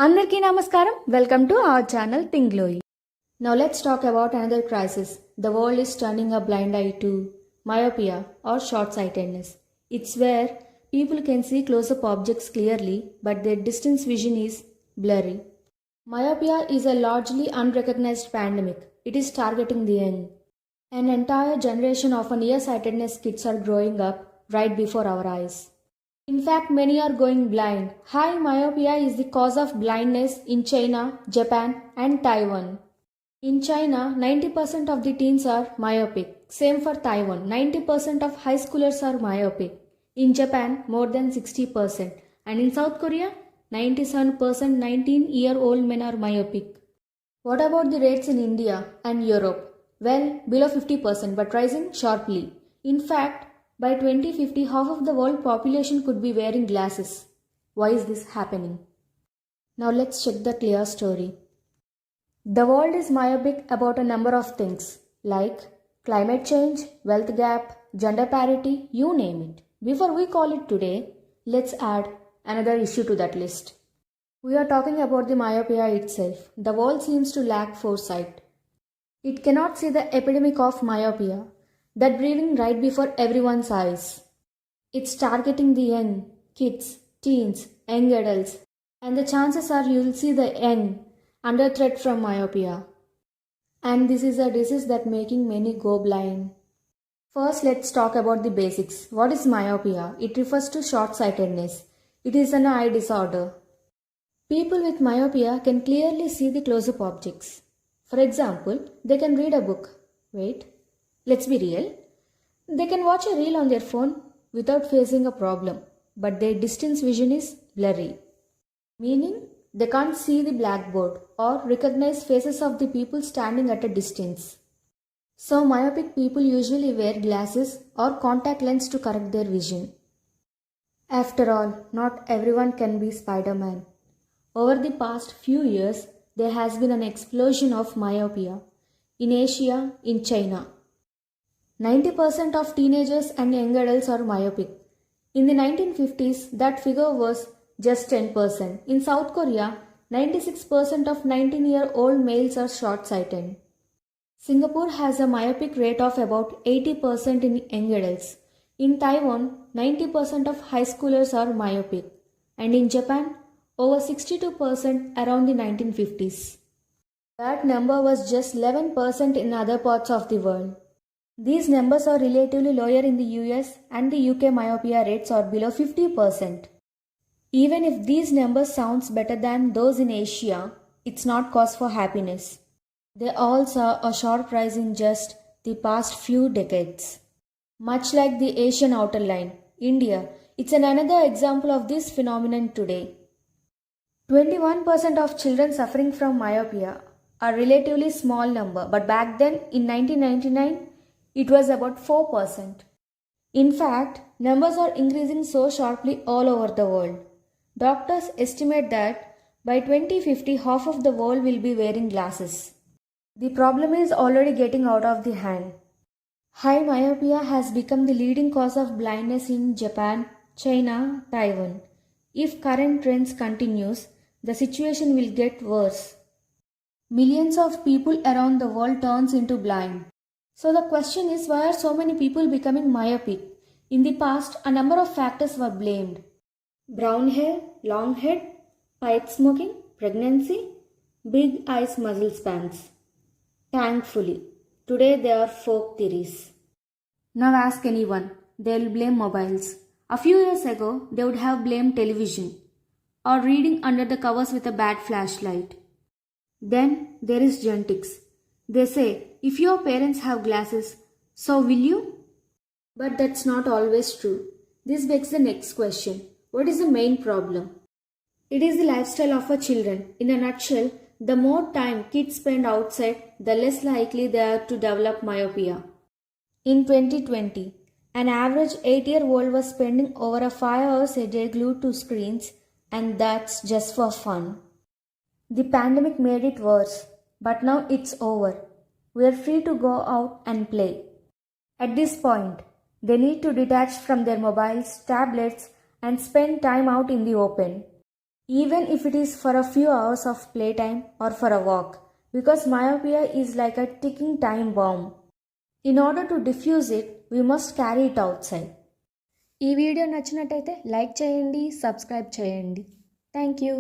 Andarki Namaskaram, welcome to our channel Think Glowy. Now let's talk about another crisis. The world is turning a blind eye to myopia or short-sightedness. It's where people can see close-up objects clearly but their distance vision is blurry. Myopia is a largely unrecognized pandemic. It is targeting the young. An entire generation of nearsightedness kids are growing up right before our eyes. In fact, many are going blind. High myopia is the cause of blindness in China, Japan, and Taiwan. In China, 90% of the teens are myopic. Same for Taiwan, 90% of high schoolers are myopic. In Japan, more than 60%. And in South Korea, 97% 19-year-old men are myopic. What about the rates in India and Europe? Well, below 50% but rising sharply. In fact, by 2050, half of the world population could be wearing glasses. Why is this happening? Now let's check the clear story. The world is myopic about a number of things like climate change, wealth gap, gender parity, you name it. Before we call it today, let's add another issue to that list. We are talking about the myopia itself. The world seems to lack foresight. It cannot see the epidemic of myopia that breeding right before everyone's eyes. It's targeting the young, kids, teens, young adults, and the chances are you'll see the young under threat from myopia. And this is a disease that making many go blind. First, let's talk about the basics. What is myopia? It refers to short-sightedness. It is an eye disorder. People with myopia can clearly see the close-up objects. For example, they can read a book. Wait. Let's be real. They can watch a reel on their phone without facing a problem, but their distance vision is blurry. Meaning, they can't see the blackboard or recognize faces of the people standing at a distance. So, myopic people usually wear glasses or contact lens to correct their vision. After all, not everyone can be Spider-Man. Over the past few years, there has been an explosion of myopia in Asia, in China. 90% of teenagers and young adults are myopic. In the 1950s, that figure was just 10%. In South Korea, 96% of 19-year-old males are short-sighted. Singapore has a myopic rate of about 80% in young adults. In Taiwan, 90% of high schoolers are myopic. And in Japan, over 62% around the 1950s. That number was just 11% in other parts of the world. These numbers are relatively lower in the US and the UK myopia rates are below 50%. Even if these numbers sounds better than those in Asia, it's not cause for happiness. They all saw a sharp rise in just the past few decades. Much like the Asian outer line, India, it's another example of this phenomenon today. 21% of children suffering from myopia, a relatively small number, but back then in 1999, it was about 4%. In fact, numbers are increasing so sharply all over the world. Doctors estimate that by 2050, half of the world will be wearing glasses. The problem is already getting out of the hand. High myopia has become the leading cause of blindness in Japan, China, Taiwan. If current trends continues, the situation will get worse. Millions of people around the world turns into blind. So the question is, why are so many people becoming myopic? In the past, a number of factors were blamed. Brown hair, long head, pipe smoking, pregnancy, big eyes muscle spans. Thankfully, today they are folk theories. Now ask anyone, they will blame mobiles. A few years ago, they would have blamed television or reading under the covers with a bad flashlight. Then there is genetics. They say, if your parents have glasses, so will you? But that's not always true. This begs the next question. What is the main problem? It is the lifestyle of our children. In a nutshell, the more time kids spend outside, the less likely they are to develop myopia. In 2020, an average 8-year-old was spending over 5 hours a day glued to screens, and that's just for fun. The pandemic made it worse, but now it's over. We are free to go out and play. At this point, they need to detach from their mobiles, tablets, and spend time out in the open. even if it is for a few hours of playtime or for a walk, because myopia is like a ticking time bomb. In order to diffuse it, we must carry it outside. ఈ video నచ్చినట్టయితే like చేయండి, subscribe చేయండి. Thank you.